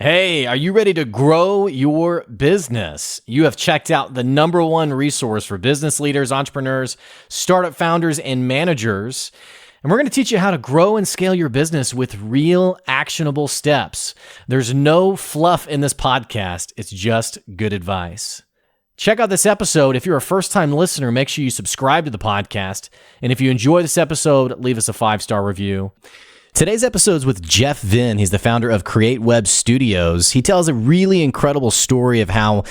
Hey, are you ready to grow your business? You have checked out the number one resource for business leaders, entrepreneurs, startup founders, and managers. And we're going to teach you how to grow and scale your business with real actionable steps. There's no fluff in this podcast. It's just good advice. Check out this episode. If you're a first-time listener, make sure you subscribe to the podcast. And if you enjoy this episode, leave us a 5-star review. Today's episode is with Jeff Venn. He's the founder of Create Web Studios. He tells a really incredible story of how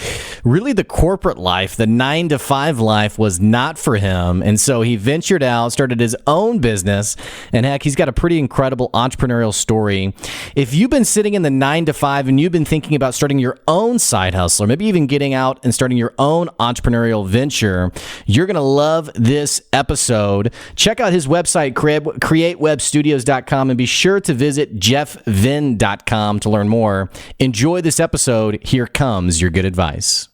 really the corporate life, the 9-to-5 life, was not for him. And so he ventured out, started his own business, and heck, he's got a pretty incredible entrepreneurial story. If you've been sitting in the 9-to-5 and you've been thinking about starting your own side hustle, or maybe even getting out and starting your own entrepreneurial venture, you're going to love this episode. Check out his website, createwebstudios.com. And be sure to visit jeffvenn.com to learn more. Enjoy this episode. Here comes your good advice.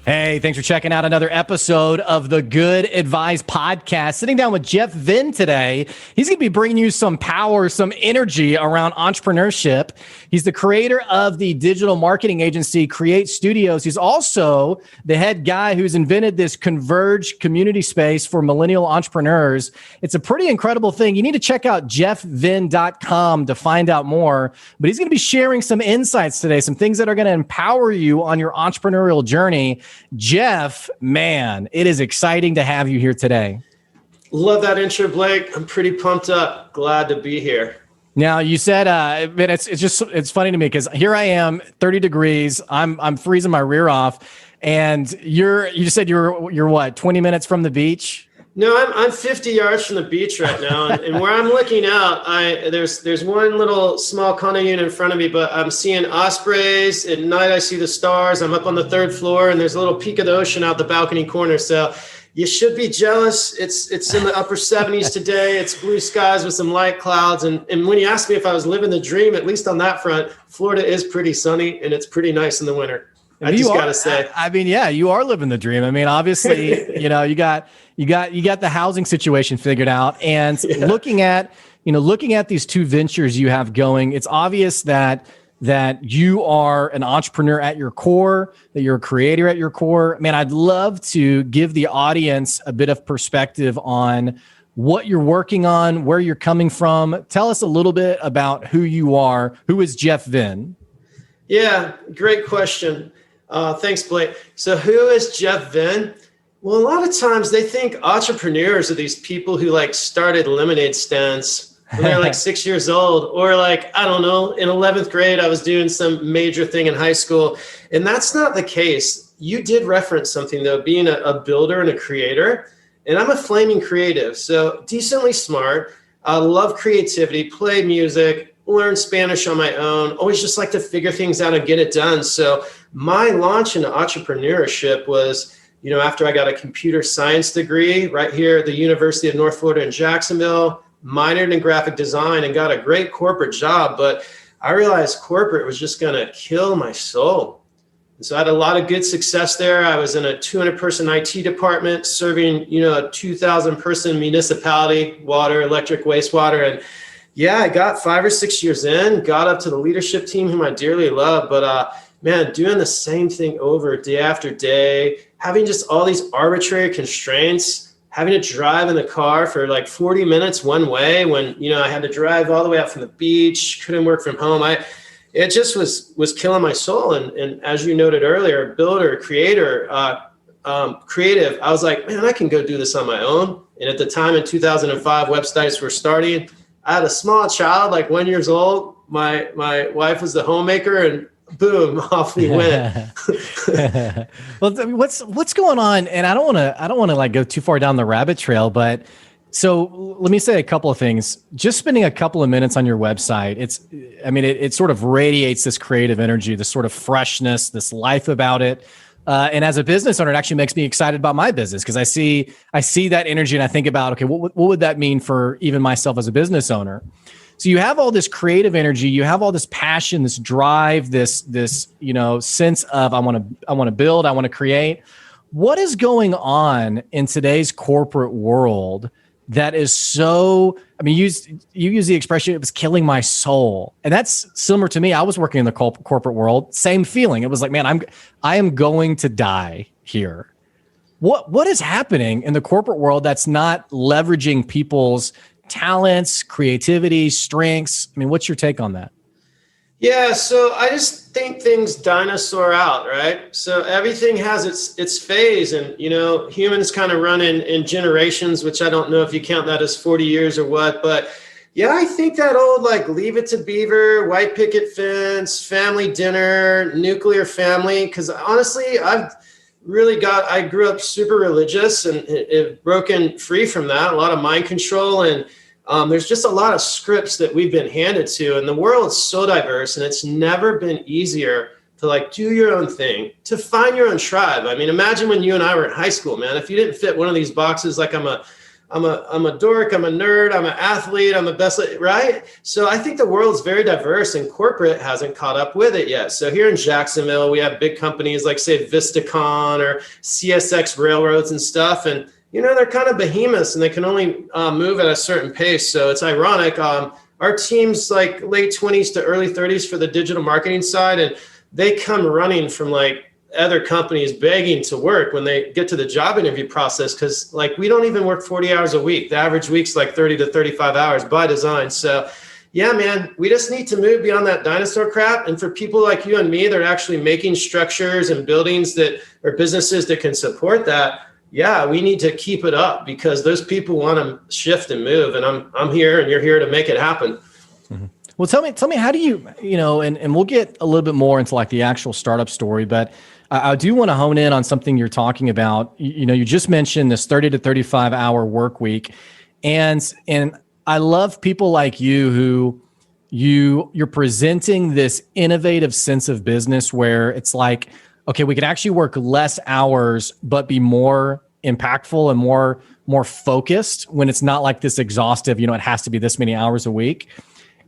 Hey, thanks for checking out another episode of the Good Advice Podcast. Sitting down with Jeff Venn today. He's going to be bringing you some power, some energy around entrepreneurship. He's the creator of the digital marketing agency Create Studios. He's also the head guy who's invented this converged community space for millennial entrepreneurs. It's a pretty incredible thing. You need to check out jeffvenn.com to find out more. But he's going to be sharing some insights today, some things that are going to empower you on your entrepreneurial journey. Jeff, man, it is exciting to have you here today. Love that intro, Blake. I'm pretty pumped up. Glad to be here. Now, you said, it's funny to me because here I am, 30 degrees. I'm freezing my rear off, and you just said you're what, 20 minutes from the beach? No, I'm 50 yards from the beach right now, and where I'm looking out, there's one little small condo unit in front of me, but I'm seeing ospreys. At night, I see the stars. I'm up on the 3rd floor, and there's a little peak of the ocean out the balcony corner. So you should be jealous. It's in the upper 70s today. It's blue skies with some light clouds. And when you asked me if I was living the dream, at least on that front, Florida is pretty sunny, and it's pretty nice in the winter. I just got to say. I mean, yeah, you are living the dream. I mean, obviously, you got the housing situation figured out, and looking at these two ventures you have going, it's obvious that you are an entrepreneur at your core, that you're a creator at your core. Man, I'd love to give the audience a bit of perspective on what you're working on, where you're coming from. Tell us a little bit about who you are. Who is Jeff Venn? Yeah, great question. Thanks, Blake. So who is Jeff Venn? Well, a lot of times they think entrepreneurs are these people who started lemonade stands when they're 6 years old, or I don't know, in 11th grade, I was doing some major thing in high school. And that's not the case. You did reference something though, being a builder and a creator. And I'm a flaming creative, so decently smart. I love creativity, play music, learn Spanish on my own, always just like to figure things out and get it done. So my launch into entrepreneurship was, after I got a computer science degree right here at the University of North Florida in Jacksonville, minored in graphic design and got a great corporate job. But I realized corporate was just going to kill my soul. And so I had a lot of good success there. I was in a 200-person IT department serving, a 2,000-person municipality, water, electric, wastewater. And yeah, I got 5 or 6 years in, got up to the leadership team, whom I dearly love. But man, doing the same thing over day after day, having just all these arbitrary constraints, having to drive in the car for 40 minutes one way when, I had to drive all the way out from the beach, couldn't work from home. It just was killing my soul. And as you noted earlier, builder, creator, creative, I was like, man, I can go do this on my own. And at the time in 2005, websites were starting. I had a small child, 1 year old. My wife was the homemaker, and boom, off we went. Well, what's going on? And I don't want to go too far down the rabbit trail, but so let me say a couple of things. Just spending a couple of minutes on your website, it sort of radiates this creative energy, this sort of freshness, this life about it. And as a business owner, it actually makes me excited about my business because I see that energy and I think about, okay, what would that mean for even myself as a business owner? So you have all this creative energy, you have all this passion, this drive, this sense of I want to build, I want to create. What is going on in today's corporate world that is so, I mean, you use the expression, it was killing my soul. And that's similar to me. I was working in the corporate world, same feeling. It was like, man, I am going to die here. What is happening in the corporate world that's not leveraging people's talents, creativity, strengths? I mean, what's your take on that? Yeah, so I just think things dinosaur out, right? So everything has its phase, and humans kind of run in generations, which I don't know if you count that as 40 years or what, but yeah, I think that old like Leave It to Beaver, white picket fence, family dinner, nuclear family, because honestly, I grew up super religious and it broken free from that, a lot of mind control, and there's just a lot of scripts that we've been handed to, and the world's so diverse, and it's never been easier to like do your own thing, to find your own tribe. I mean, imagine when you and I were in high school, man. If you didn't fit one of these boxes, like I'm a dork, I'm a nerd, I'm an athlete, I'm the best, right? So I think the world's very diverse, and corporate hasn't caught up with it yet. So here in Jacksonville, we have big companies like, say, Vistacon or CSX Railroads and stuff, and they're kind of behemoths and they can only move at a certain pace. So it's ironic. Our team's like late 20s to early 30s for the digital marketing side. And they come running from like other companies begging to work when they get to the job interview process. Cause like, we don't even work 40 hours a week. The average week's like 30 to 35 hours by design. So yeah, man, we just need to move beyond that dinosaur crap. And for people like you and me, they're actually making structures and buildings that or businesses that can support that. Yeah, we need to keep it up because those people want to shift and move, and I'm here and you're here to make it happen. Mm-hmm. Well, tell me, how do you and we'll get a little bit more into like the actual startup story, but I do want to hone in on something you're talking about. You just mentioned this 30 to 35 hour work week, and I love people like you who you're presenting this innovative sense of business where it's like, okay, we could actually work less hours, but be more impactful and more focused when it's not like this exhaustive, it has to be this many hours a week.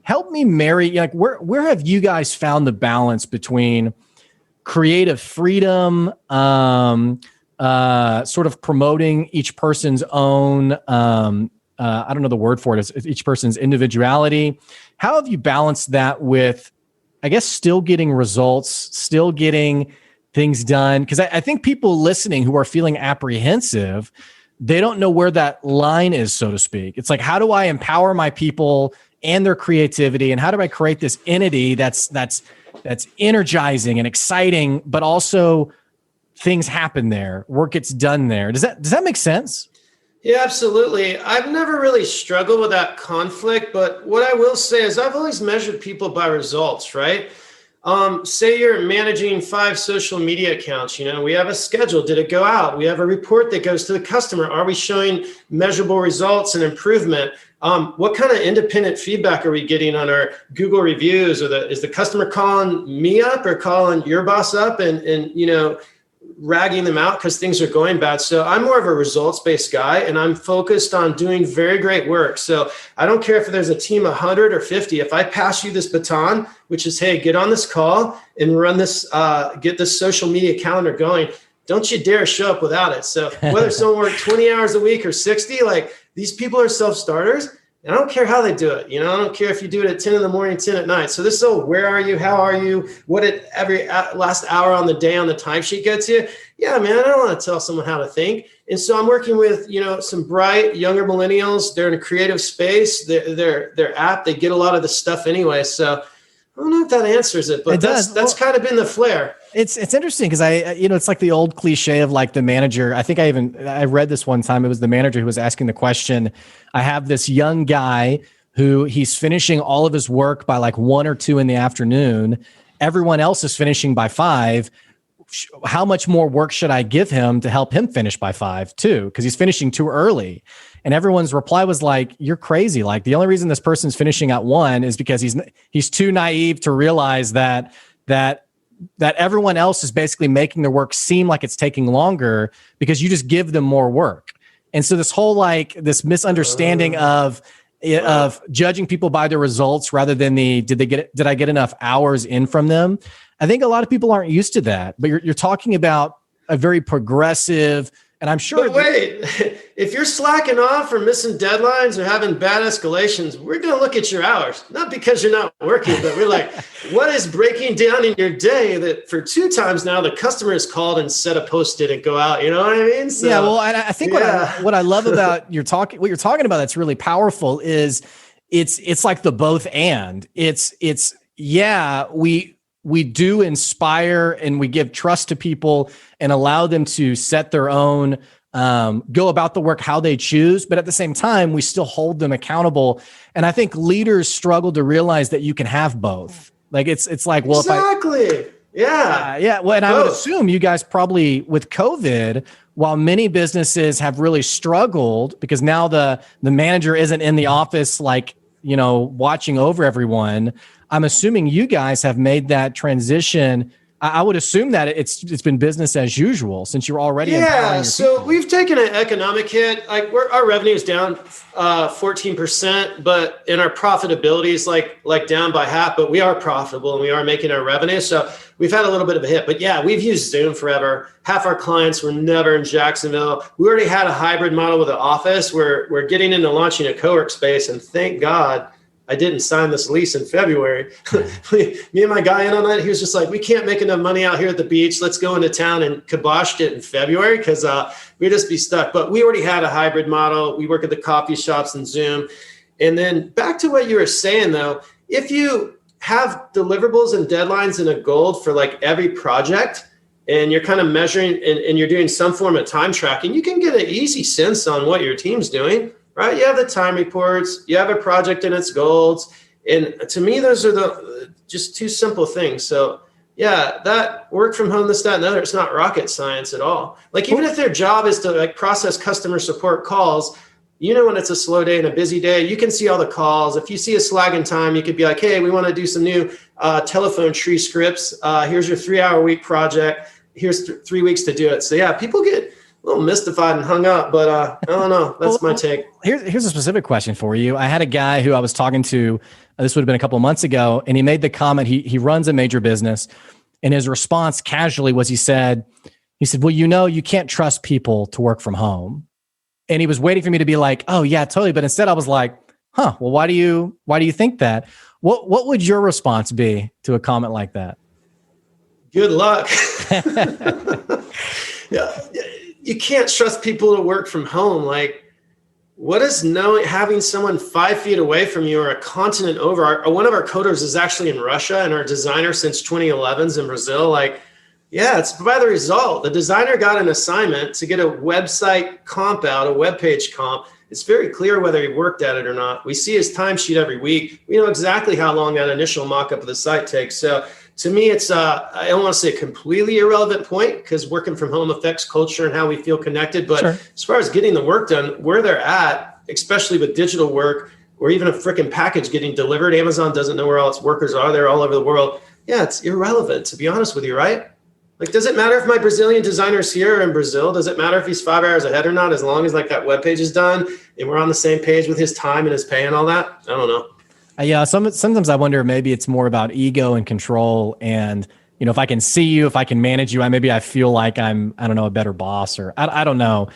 Help me marry, like where have you guys found the balance between creative freedom, sort of promoting each person's own, I don't know the word for it, is each person's individuality. How have you balanced that with, I guess, still getting results, still getting things done? Because I think people listening who are feeling apprehensive, they don't know where that line is, so to speak. It's like, how do I empower my people and their creativity? And how do I create this entity that's energizing and exciting, but also things happen there, work gets done there? Does that make sense? Yeah, absolutely. I've never really struggled with that conflict, but what I will say is I've always measured people by results, right? Say you're managing 5 social media accounts, we have a schedule. Did it go out? We have a report that goes to the customer. Are we showing measurable results and improvement? What kind of independent feedback are we getting on our Google reviews? Or is the customer calling me up or calling your boss up and ragging them out because things are going bad? So I'm more of a results-based guy, and I'm focused on doing very great work. So I don't care if there's a team of 100 or 50. If I pass you this baton, which is, hey, get on this call and run this, get this social media calendar going, don't you dare show up without it. So whether someone worked 20 hours a week or 60, like these people are self-starters. And I don't care how they do it. I don't care if you do it at 10 in the morning, 10 at night. So this is where are you? How are you? What did every last hour on the day on the timesheet gets you? Yeah, man, I don't want to tell someone how to think. And so I'm working with, some bright younger millennials. They're in a creative space. They're apt. They get a lot of the stuff anyway. So I don't know if that answers it, but that's kind of been the flair. It's interesting because it's like the old cliche of like the manager. I think I read this one time. It was the manager who was asking the question. I have this young guy who he's finishing all of his work by like 1 or 2 in the afternoon. Everyone else is finishing by 5. How much more work should I give him to help him finish by 5 too? Because he's finishing too early. And everyone's reply was like, you're crazy. Like the only reason this person's finishing at 1 is because he's too naive to realize that that everyone else is basically making their work seem like it's taking longer because you just give them more work. And so this whole this misunderstanding of judging people by their results rather than did I get enough hours in from them? I think a lot of people aren't used to that, but you're talking about a very progressive, and I'm sure. But wait, if you're slacking off or missing deadlines or having bad escalations, we're going to look at your hours, not because you're not working, but we're like, what is breaking down in your day that for 2 times now the customer has called and set a Post-it and go out? You know what I mean? So, yeah. Well, I think what I love about what you're talking about that's really powerful is it's like the both and we do inspire and we give trust to people and allow them to set their own, go about the work how they choose. But at the same time, we still hold them accountable. And I think leaders struggle to realize that you can have both. Like it's like, well, exactly. Yeah. Well, and I would assume you guys probably with COVID, while many businesses have really struggled because now the manager isn't in the office, watching over everyone. I'm assuming you guys have made that transition. I would assume that it's been business as usual since you're already. Yeah. So we've taken an economic hit. Like our revenue is down 14%, but in our profitability is like down by half, but we are profitable and we are making our revenue. So we've had a little bit of a hit, but yeah, we've used Zoom forever. Half our clients were never in Jacksonville. We already had a hybrid model with an office. We're getting into launching a co-work space, and thank God I didn't sign this lease in February. Me and my guy in on that, he was just like, we can't make enough money out here at the beach. Let's go into town, and kiboshed it in February because we'd just be stuck. But we already had a hybrid model. We work at the coffee shops and Zoom. And then back to what you were saying, though, if you have deliverables and deadlines and a goal for like every project, and you're kind of measuring and you're doing some form of time tracking, you can get an easy sense on what your team's doing. Right? You have the time reports, you have a project and its goals. And to me, those are just 2 simple things. So yeah, that work from home, this, that, and other, it's not rocket science at all. Like even if their job is to process customer support calls, when it's a slow day and a busy day, you can see all the calls. If you see a slagging time, you could be like, hey, we want to do some new telephone tree scripts. Here's your 3-hour-a-week project. Here's 3 weeks to do it. So yeah, people get a little mystified and hung up, but I don't know. That's my take. Here's a specific question for you. I had a guy who I was talking to, this would have been a couple of months ago, and he made the comment, he runs a major business, and his response casually was he said, well, you can't trust people to work from home. And he was waiting for me to be like, oh yeah, totally. But instead I was like, well, why do you think that? What would your response be to a comment like that? Good luck. Yeah. You can't trust people to work from home. Like, what is having someone 5 feet away from you or a continent over? One of our coders is actually in Russia, and our designer since 2011 is in Brazil. It's by the result. The designer got an assignment to get a website comp out, a web page comp. It's very clear whether he worked at it or not. We see his timesheet every week. We know exactly how long that initial mock-up of the site takes. So to me, it's I don't want to say a completely irrelevant point because working from home affects culture and how we feel connected. But sure. As far as getting the work done, where they're at, especially with digital work or even a freaking package getting delivered, Amazon doesn't know where all its workers are. They're all over the world. Yeah, it's irrelevant, to be honest with you, right? Like, does it matter if my Brazilian designer's here or in Brazil? Does it matter if he's 5 hours ahead or not? As long as that web page is done and we're on the same page with his time and his pay and all that? I don't know. Yeah, sometimes I wonder maybe it's more about ego and control, and if I can see you, if I can manage you, maybe I feel like I'm a better boss, or I don't know.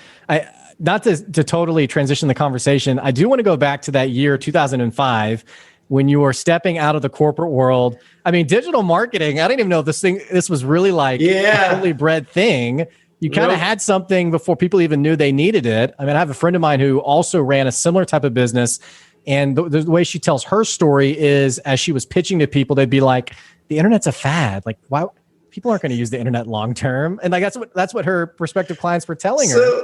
Not to totally transition the conversation, I do want to go back to that year 2005 when you were stepping out of the corporate world. I mean, digital marketing, I didn't even know if this was really a totally bred thing. You kind of had something before people even knew they needed it. I mean, I have a friend of mine who also ran a similar type of business. And the way she tells her story is, as she was pitching to people, they'd be like, the internet's a fad. Like, why? People aren't going to use the internet long term. And that's what her prospective clients were telling her.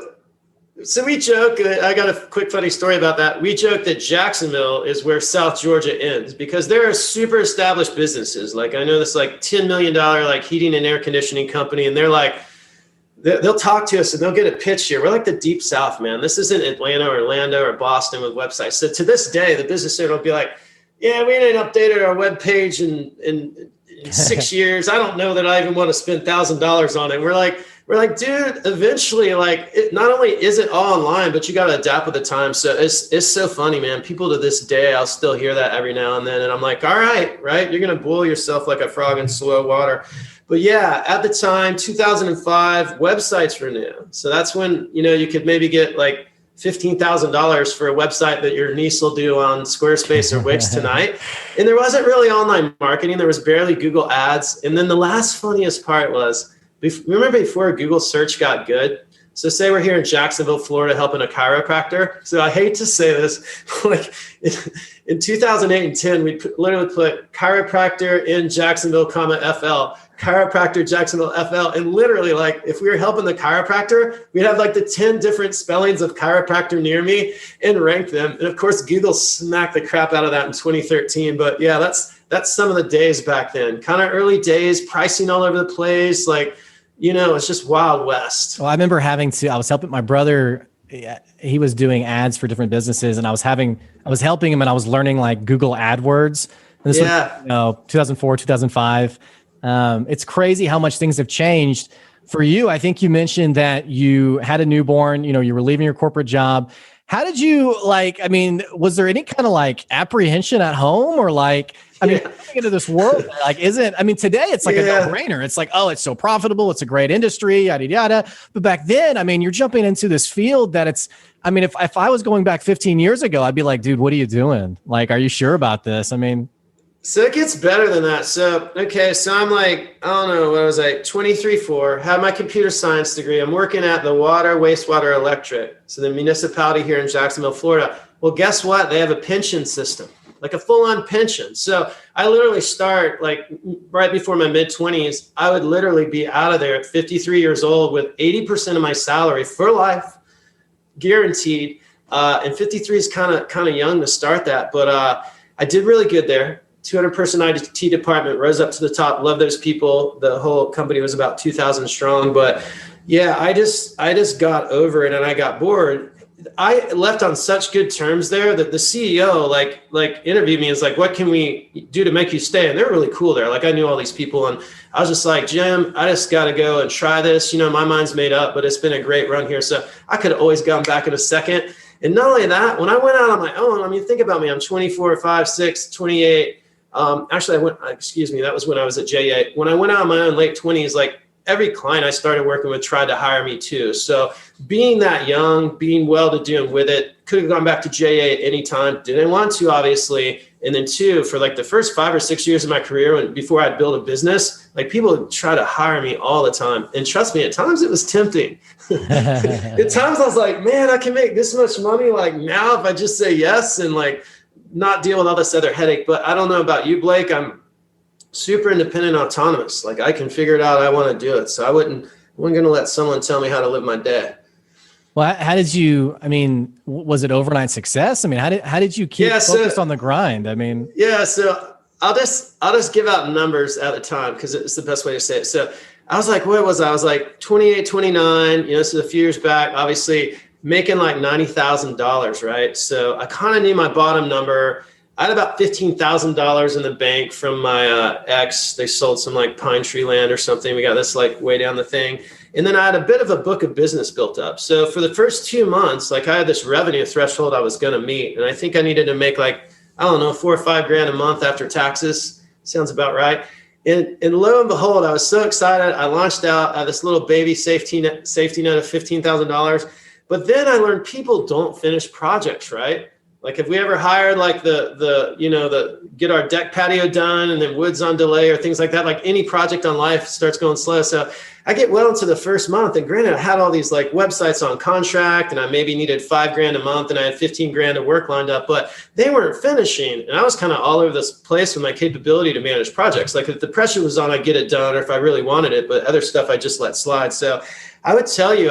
So we joke, I got a quick funny story about that. We joke that Jacksonville is where South Georgia ends because there are super established businesses. Like, I know this $10 million heating and air conditioning company, and they'll talk to us and they'll get a pitch here. We're like the deep South, man. This isn't Atlanta or Orlando or Boston with websites. So to this day, the business owner will be like, Yeah, we ain't updated our webpage in 6 years. I don't know that I even want to spend $1,000 on it. We're like, dude, eventually, like, it, not only is it all online, but you got to adapt with the time. So it's so funny, man. People to this day, I'll still hear that every now and then. And I'm like, all right, you're going to boil yourself like a frog in slow water. But yeah, at the time, 2005, websites were new. So that's when, you could maybe get like $15,000 for a website that your niece will do on Squarespace or Wix tonight. And there wasn't really online marketing. There was barely Google ads. And then the last funniest part was, remember before Google search got good? So say we're here in Jacksonville, Florida, helping a chiropractor. So I hate to say this, like in 2008 and 10, we literally put chiropractor in Jacksonville, FL. Chiropractor Jacksonville FL, and literally, like, if we were helping the chiropractor, we'd have like the 10 different spellings of chiropractor near me and rank them. And of course, Google smacked the crap out of that in 2013. But yeah, that's some of the days back then. Kind of early days, pricing all over the place, like, it's just Wild West. Well, I remember I was helping my brother. He was doing ads for different businesses, and I was helping him, and I was learning like Google AdWords. And this was 2004, 2005. It's crazy how much things have changed for you. I think you mentioned that you had a newborn, you were leaving your corporate job. How did you was there any kind of like apprehension at home or like, coming into this world, like, today it's like a no-brainer. It's like, oh, it's so profitable. It's a great industry, yada, yada. But back then, you're jumping into this field that if I was going back 15 years ago, I'd be like, dude, what are you doing? Like, are you sure about this? So it gets better than that. So I'm like, I don't know, what was I, 23, 4, have my computer science degree. I'm working at the water, wastewater, electric. So the municipality here in Jacksonville, Florida. Well, guess what? They have a pension system, like a full-on pension. So I literally start like right before my mid-20s. I would literally be out of there at 53 years old with 80% of my salary for life, guaranteed. And 53 is kind of young to start that. But I did really good there. 200-person IT department, rose up to the top. Love those people. The whole company was about 2,000 strong. But yeah, I just got over it and I got bored. I left on such good terms there that the CEO like interviewed me and was like, what can we do to make you stay? And they're really cool there. Like, I knew all these people and I was just like, Jim, I just got to go and try this. My mind's made up, but it's been a great run here. So I could have always gone back in a second. And not only that, when I went out on my own, think about me, I'm 24, 5, 6, 28. Actually, that was when I was at JA. When I went out on my own late 20s, like every client I started working with tried to hire me too. So being that young, being well-to-do and with it, could have gone back to JA at any time. Didn't want to, obviously. And then two, for like the first 5 or 6 years of my career, before I'd built a business, like people would try to hire me all the time. And trust me, at times it was tempting. At times I was like, man, I can make this much money like now if I just say yes and like not deal with all this other headache. But I don't know about you, Blake. I'm super independent, autonomous. Like I can figure it out. I want to do it. So I wasn't going to let someone tell me how to live my day. Well, how did you, was it overnight success? How did you keep focused on the grind? So I'll just give out numbers at the time because it's the best way to say it. So I was like, what was I? I was like 28, 29, this is a few years back, obviously making like $90,000, right? So I kind of knew my bottom number. I had about $15,000 in the bank from my ex. They sold some like pine tree land or something. We got this like way down the thing. And then I had a bit of a book of business built up. So for the first 2 months, like I had this revenue threshold I was going to meet. And I think I needed to make like, I don't know, $4 or $5 grand a month after taxes. Sounds about right. And lo and behold, I was so excited. I launched out this little baby safety net of $15,000. But then I learned people don't finish projects, right? Like if we ever hired like the get our deck patio done and then woods on delay or things like that, like any project on life starts going slow. So I get well into the first month, and granted I had all these like websites on contract and I maybe needed $5 grand a month and I had 15 grand of work lined up, but they weren't finishing. And I was kind of all over this place with my capability to manage projects. Like if the pressure was on, I'd get it done, or if I really wanted it, but other stuff I just let slide. So I would tell you,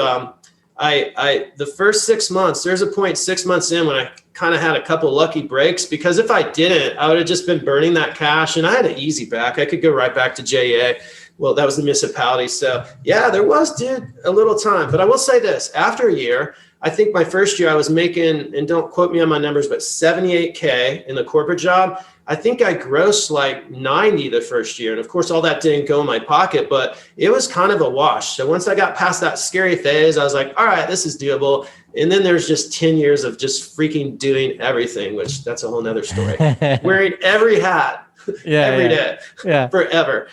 the first 6 months, there's a point 6 months in when I kind of had a couple lucky breaks, because if I didn't, I would have just been burning that cash, and I had an easy back. I could go right back to JA. Well, that was the municipality. So yeah, there was, a little time. But I will say this, after a year, I think my first year I was making, and don't quote me on my numbers, but 78K in the corporate job. I think I grossed like 90 the first year. And of course, all that didn't go in my pocket, but it was kind of a wash. So once I got past that scary phase, I was like, all right, this is doable. And then there's just 10 years of just freaking doing everything, which that's a whole nother story. Wearing every hat. Every day, forever.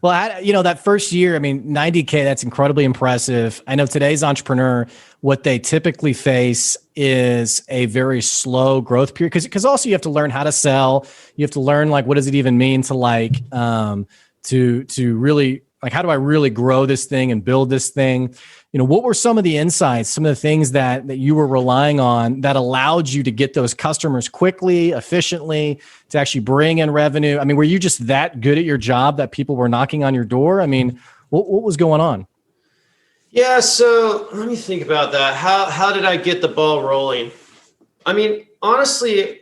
Well, that first year, I mean, 90K, that's incredibly impressive. I know today's entrepreneur, what they typically face is a very slow growth period because also you have to learn how to sell. You have to learn like, what does it even mean to like, to really like, how do I really grow this thing and build this thing? What were some of the insights, some of the things that you were relying on that allowed you to get those customers quickly, efficiently, to actually bring in revenue? I mean, were you just that good at your job that people were knocking on your door? I mean, what was going on? Yeah, so let me think about that. How did I get the ball rolling? I mean, honestly,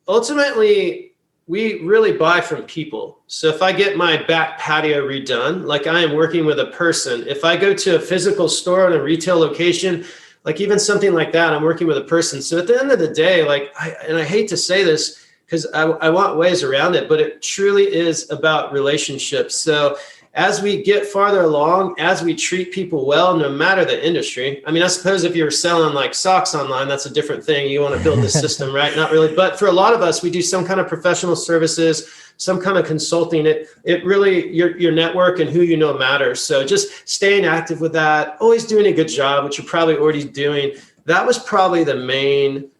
ultimately, we really buy from people. So if I get my back patio redone, like I am working with a person, if I go to a physical store in a retail location, like even something like that, I'm working with a person. So at the end of the day, like, I hate to say this because I want ways around it, but it truly is about relationships. So as we get farther along, as we treat people well, no matter the industry. I mean, I suppose if you're selling like socks online, that's a different thing. You want to build the system, right? Not really. But for a lot of us, we do some kind of professional services, some kind of consulting. It really, your network and who you know matters. So just staying active with that, always doing a good job, which you're probably already doing. That was probably the main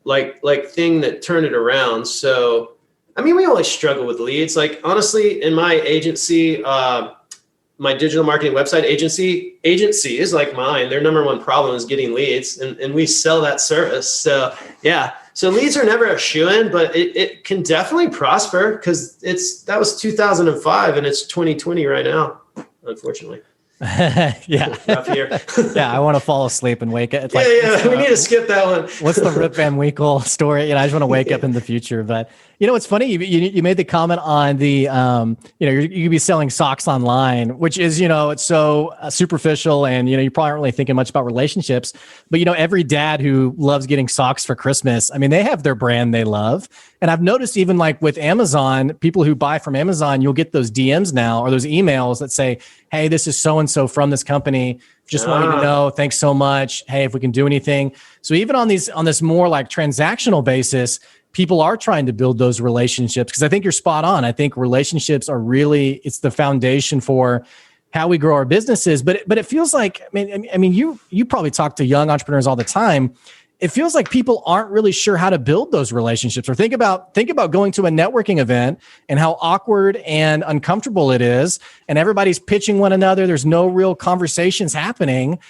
like thing that turned it around. So I mean, we always struggle with leads. Like, honestly, in my agency, my digital marketing website agency is like mine. Their number one problem is getting leads, and we sell that service. So, yeah. So leads are never a shoo-in, but it can definitely prosper because that was 2005 and it's 2020 right now, unfortunately. Yeah. Rough year. Yeah. I want to fall asleep and wake up. It's we need to skip that one. What's the Rip Van Winkle story? I just want to wake up in the future. But it's funny. You made the comment on the, you could be selling socks online, which is, it's so superficial and, you probably aren't really thinking much about relationships, but every dad who loves getting socks for Christmas, I mean, they have their brand they love. And I've noticed even like with Amazon, people who buy from Amazon, you'll get those DMs now or those emails that say, hey, this is so-and-so from this company. Just wanted to know, thanks so much. Hey, if we can do anything. So even on this more like transactional basis, people are trying to build those relationships because I think you're spot on. I think relationships are really, it's the foundation for how we grow our businesses. But it feels like, I mean, you probably talk to young entrepreneurs all the time. It feels like people aren't really sure how to build those relationships. Or think about going to a networking event and how awkward and uncomfortable it is, and everybody's pitching one another. There's no real conversations happening.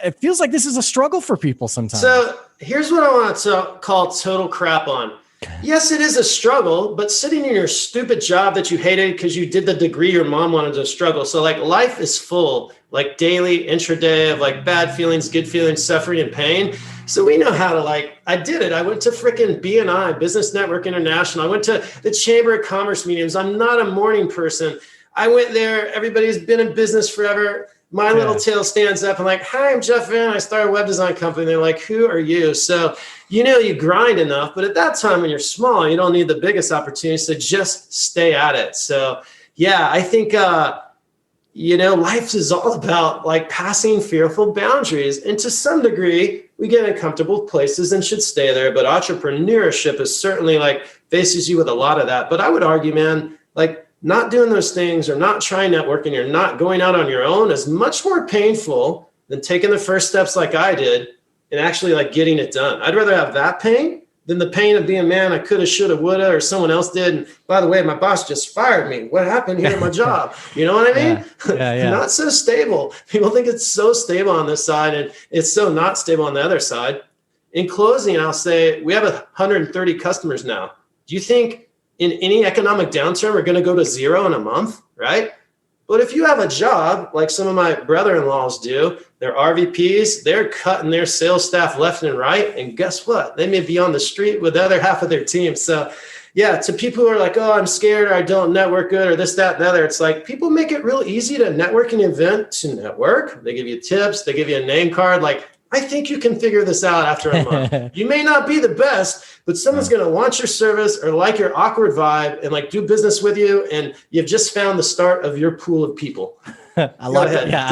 It feels like this is a struggle for people sometimes. So here's what I want to call total crap on. Yes, it is a struggle, but sitting in your stupid job that you hated because you did the degree your mom wanted to struggle. So like life is full, like daily, intraday of like bad feelings, good feelings, suffering, and pain. So we know how to I did it. I went to freaking BNI, Business Network International. I went to the Chamber of Commerce meetings. I'm not a morning person. I went there. Everybody's been in business forever. My little tail stands up. I'm like, hi, I'm Jeff Venn. I started a web design company. They're like, who are you? So, you grind enough, but at that time when you're small, you don't need the biggest opportunities, so just stay at it. So yeah, I think, life is all about like passing fearful boundaries. And to some degree, we get in comfortable places and should stay there. But entrepreneurship is certainly like faces you with a lot of that. But I would argue, man, like not doing those things or not trying networking or not going out on your own is much more painful than taking the first steps like I did and actually like getting it done. I'd rather have that pain than the pain of being, man, I coulda, shoulda, woulda, or someone else did. And by the way, my boss just fired me. What happened here at my job? You know what I mean? Yeah. Not so stable. People think it's so stable on this side and it's so not stable on the other side. In closing, I'll say we have 130 customers now. Do you think in any economic downturn, we're going to go to zero in a month, right? But if you have a job like some of my brother-in-laws do, they're RVPs, they're cutting their sales staff left and right. And guess what? They may be on the street with the other half of their team. So Yeah, to people who are like, oh, I'm scared or I don't network good or this, that, and the other. It's like people make it real easy to network an event to network. They give you tips, they give you a name card. Like, I think you can figure this out after a month. You may not be the best, but someone's going to want your service or like your awkward vibe and like do business with you. And you've just found the start of your pool of people. I like it. Yeah,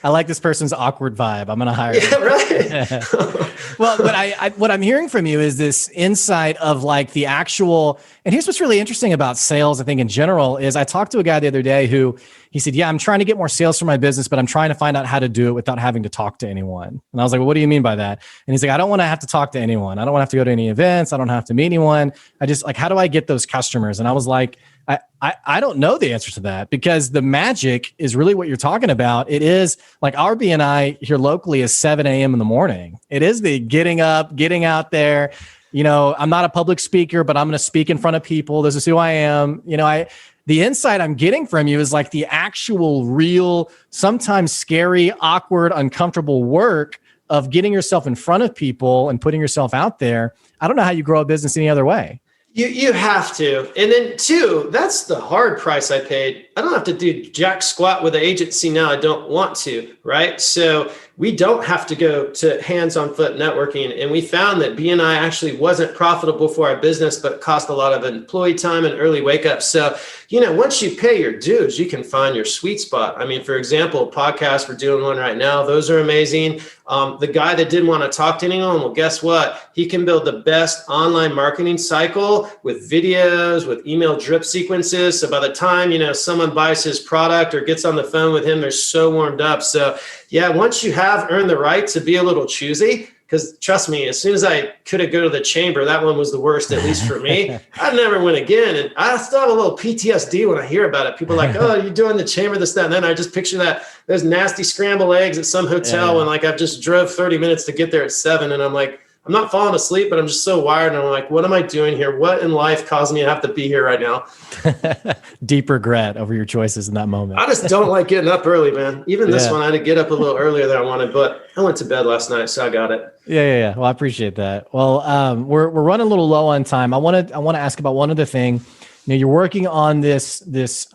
I like this person's awkward vibe. I'm going to hire him. Right. Well, but what I'm hearing from you is this insight of like the actual, and here's what's really interesting about sales, I think in general, is I talked to a guy the other day who he said, yeah, I'm trying to get more sales for my business, but I'm trying to find out how to do it without having to talk to anyone. And I was like, well, what do you mean by that? And he's like, I don't want to have to talk to anyone. I don't want to have to go to any events. I don't have to meet anyone. I just like, how do I get those customers? And I was like, I don't know the answer to that, because the magic is really what you're talking about. It is like our BNI here locally is 7 a.m. in the morning. It is the getting up, getting out there. You know, I'm not a public speaker, but I'm going to speak in front of people. This is who I am. You know, the insight I'm getting from you is like the actual real, sometimes scary, awkward, uncomfortable work of getting yourself in front of people and putting yourself out there. I don't know how you grow a business any other way. You have to. And then two, that's the hard price I paid. I don't have to do jack squat with the agency now. I don't want to, right? So we don't have to go to hands-on foot networking. And we found that BNI actually wasn't profitable for our business, but cost a lot of employee time and early wake up. So, you know, once you pay your dues, you can find your sweet spot. I mean, for example, podcasts, we're doing one right now. Those are amazing. The guy that didn't want to talk to anyone, well, guess what? He can build the best online marketing cycle with videos, with email drip sequences. So by the time, you know, someone buys his product or gets on the phone with him, they're so warmed up. So yeah, once you have earned the right to be a little choosy, because trust me, as soon as I could have go to the chamber, that one was the worst, at least for me. I never went again. And I still have a little PTSD when I hear about it. People are like, oh, you're doing the chamber, this, that, and then I just picture that those nasty scrambled eggs at some hotel when like I've just drove 30 minutes to get there at 7. And I'm like, I'm not falling asleep, but I'm just so wired. And I'm like, what am I doing here? What in life caused me to have to be here right now? Deep regret over your choices in that moment. I just don't like getting up early, man. Even this one, I had to get up a little earlier than I wanted, but I went to bed last night, so I got it. Yeah. Well, I appreciate that. Well, we're running a little low on time. I want to ask about one other thing. You know, you're working on this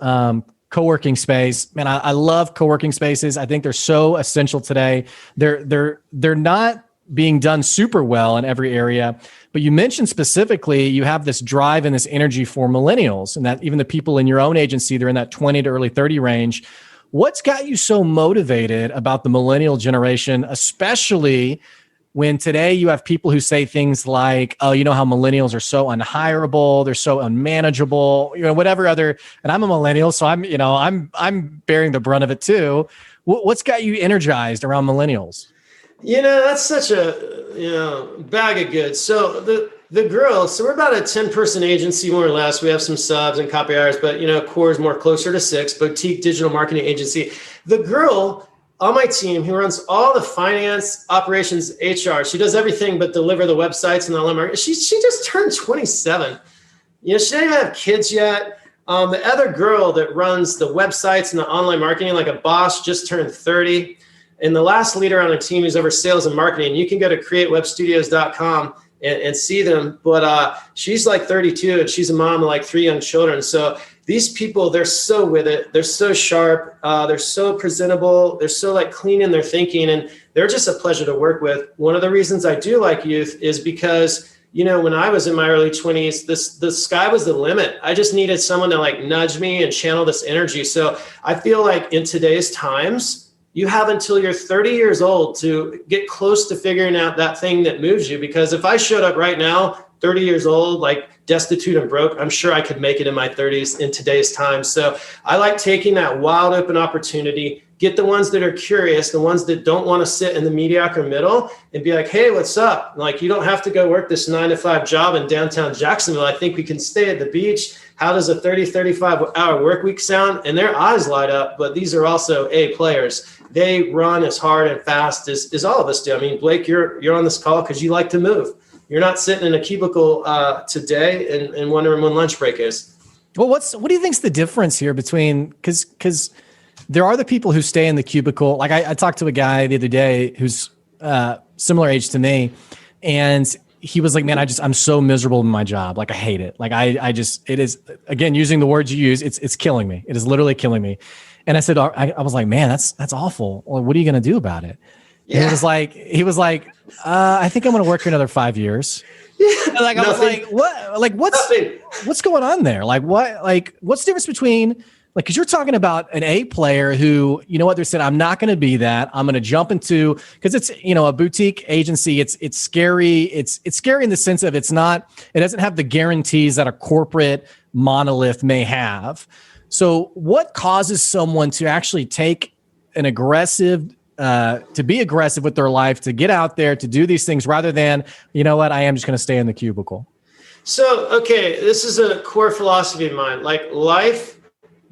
co-working space. Man, I love co-working spaces. I think they're so essential today. They're not being done super well in every area. But you mentioned specifically, you have this drive and this energy for millennials, and that even the people in your own agency, they're in that 20 to early 30 range. What's got you so motivated about the millennial generation, especially when today you have people who say things like, oh, you know how millennials are so unhireable, they're so unmanageable, you know, whatever other, and I'm a millennial, so I'm bearing the brunt of it too. What's got you energized around millennials? You know, that's such a, bag of goods. So the girls, so we're about a 10-person agency, more or less. We have some subs and copywriters, but, core is more closer to 6, boutique digital marketing agency. The girl on my team who runs all the finance, operations, HR, she does everything but deliver the websites and the online marketing. She just turned 27. She doesn't even have kids yet. The other girl that runs the websites and the online marketing, like a boss, just turned 30. And the last leader on our team who's over sales and marketing, you can go to createwebstudios.com and see them. But she's like 32 and she's a mom of like 3 young children. So these people, they're so with it. They're so sharp. They're so presentable. They're so like clean in their thinking. And they're just a pleasure to work with. One of the reasons I do like youth is because, when I was in my early 20s, the sky was the limit. I just needed someone to like nudge me and channel this energy. So I feel like in today's times, you have until you're 30 years old to get close to figuring out that thing that moves you. Because if I showed up right now, 30 years old, like destitute and broke, I'm sure I could make it in my 30s in today's time. So I like taking that wild open opportunity, get the ones that are curious, the ones that don't want to sit in the mediocre middle and be like, hey, what's up? Like, you don't have to go work this 9-to-5 job in downtown Jacksonville. I think we can stay at the beach. How does a 35 hour work week sound? And their eyes light up, but these are also A players. They run as hard and fast as all of us do. I mean, Blake, you're on this call because you like to move. You're not sitting in a cubicle today and wondering when lunch break is. Well, what do you think's the difference here between, because there are the people who stay in the cubicle. Like I talked to a guy the other day who's similar age to me, and he was like, man, I'm so miserable in my job. Like, I hate it. Like, it is, again, using the words you use, it's killing me. It is literally killing me. And I said, I was like, man, that's awful. Well, what are you going to do about it? Yeah. He was like, I think I'm going to work for another 5 years. Yeah. Like, I was like, what? Like, what's going on there? Like, what's the difference between, like, because you're talking about an A player who, you know what, they're saying, I'm not going to be that. I'm going to jump into, because it's, a boutique agency. It's scary. It's scary in the sense of it doesn't have the guarantees that a corporate monolith may have. So what causes someone to actually take an aggressive, to be aggressive with their life, to get out there, to do these things rather than, you know what, I am just going to stay in the cubicle? So, okay, this is a core philosophy of mine. Like, life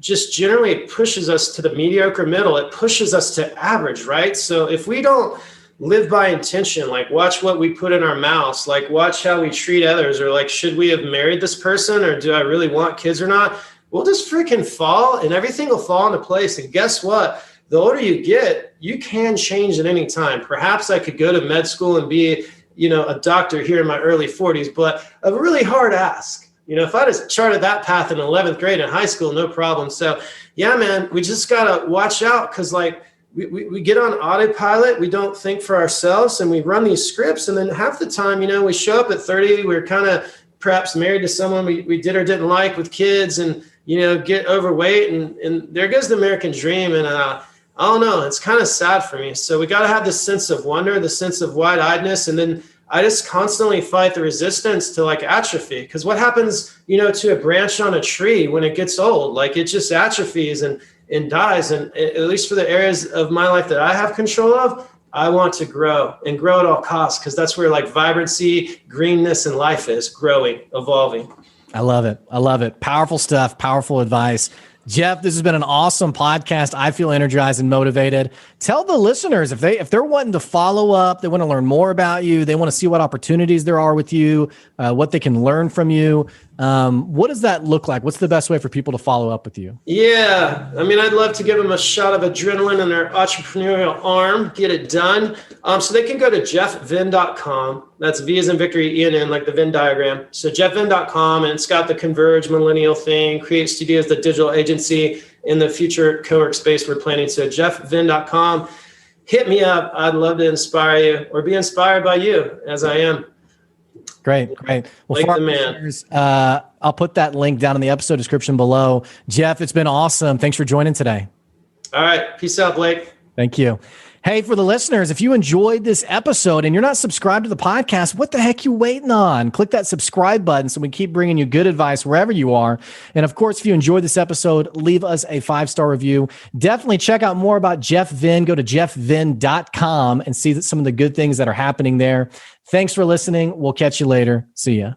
just generally pushes us to the mediocre middle. It pushes us to average, right? So if we don't live by intention, like watch what we put in our mouths, like watch how we treat others, or like, should we have married this person, or do I really want kids or not? We'll just freaking fall and everything will fall into place. And guess what? The older you get, you can change at any time. Perhaps I could go to med school and be, a doctor here in my early 40s, but a really hard ask. If I just charted that path in 11th grade in high school, no problem. So yeah, man, we just got to watch out, because like we get on autopilot. We don't think for ourselves, and we run these scripts. And then half the time, we show up at 30, we're kind of perhaps married to someone we did or didn't like, with kids, and, get overweight, and there goes the American dream. And I don't know, it's kind of sad for me. So we got to have this sense of wonder, the sense of wide-eyedness, and then I just constantly fight the resistance to like atrophy. Because what happens, to a branch on a tree when it gets old? Like, it just atrophies and dies. And at least for the areas of my life that I have control of, I want to grow and grow at all costs, because that's where like vibrancy, greenness, and life is growing, evolving. I love it. I love it. Powerful stuff, powerful advice. Jeff, this has been an awesome podcast. I feel energized and motivated. Tell the listeners, if they're wanting to follow up, they want to learn more about you, they want to see what opportunities there are with you, what they can learn from you. What does that look like? What's the best way for people to follow up with you? Yeah, I'd love to give them a shot of adrenaline in their entrepreneurial arm, get it done. So they can go to jeffvenn.com. That's V as in Victory, E-N-N, like the Venn diagram. So jeffvenn.com, and it's got the Converge Millennial thing, Create Studios, the digital agency, in the future co-work space we're planning. So jeffvenn.com, hit me up. I'd love to inspire you, or be inspired by you, as I am. Great. Well, for our listeners, I'll put that link down in the episode description below. Jeff, it's been awesome. Thanks for joining today. All right. Peace out, Blake. Thank you. Hey, for the listeners, if you enjoyed this episode and you're not subscribed to the podcast, what the heck you waiting on? Click that subscribe button so we keep bringing you good advice wherever you are. And of course, if you enjoyed this episode, leave us a 5-star review. Definitely check out more about Jeff Venn. Go to jeffvenn.com and see some of the good things that are happening there. Thanks for listening. We'll catch you later. See ya.